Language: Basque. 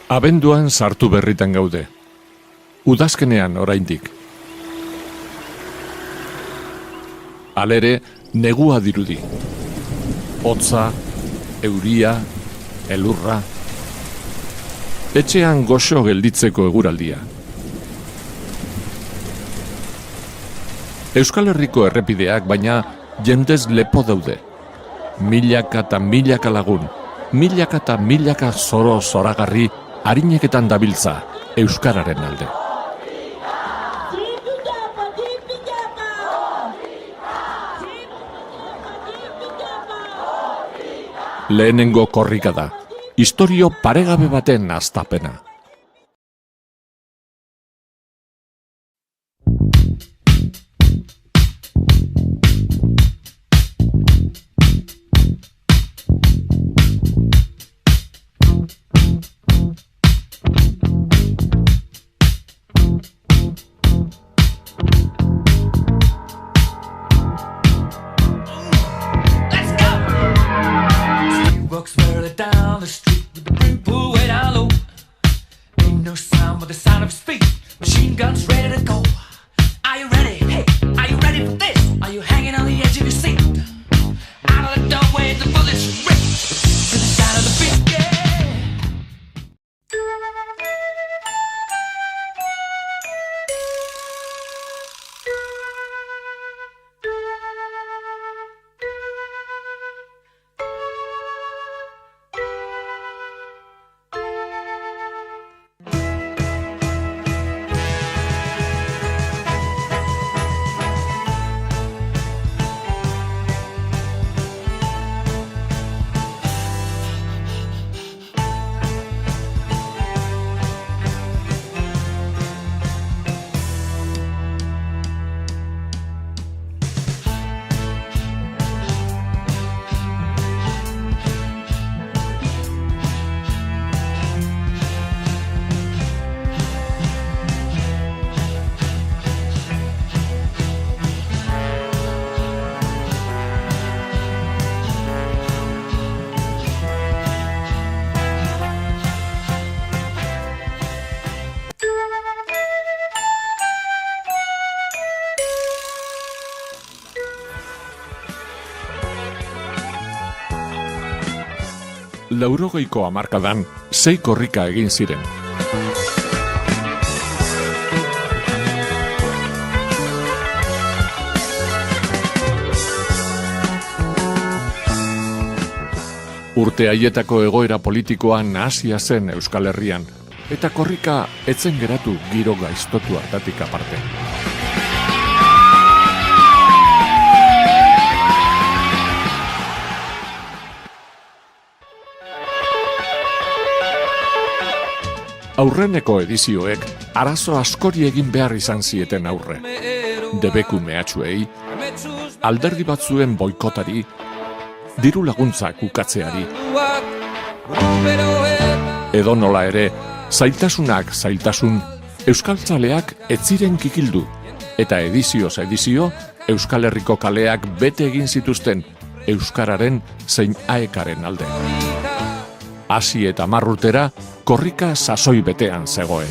Abenduan sartu berritan gaude. Udazkenean oraindik. Halere, negua dirudi. Hotza, euria, elurra. Etxean goxo gelditzeko eguraldia. Euskal Herriko errepideak baina jendez lepo daude. Milaka eta milaka lagun, milaka eta milaka zoro zoragarri harineketan dabiltza euskararen alde. Lehenengo korrika da, istorio paregabe baten hastapena. Down the street with the brim pulled way down low. Ain't no sound but the sound of his feet. Machine guns ready to go. Are you ready? Hey, are you ready for this? Are you hanging on the edge of your seat? Out of the doorway, the bullets rip to the sound of the beat. Yeah. Laurogeiko hamarkadan 6 korrika egin ziren. Urte haietako egoera politikoa nahasia zen Euskal Herrian, eta korrika etzen geratu giro gaiztotu hartatik aparte. Aurreneko edizioek arazo askori egin behar izan zieten aurre. Debeku mehatxuei, alderdi batzuen boikotari, diru laguntzak ukatzeari. Edonola ere, zailtasunak zailtasun, euskaltzaleak ez ziren kikildu, eta edizioz edizio, Euskal Herriko kaleak bete egin zituzten euskararen zein aekaren alde. Hasi eta 10 urtera, korrika sasoi betean zegoen.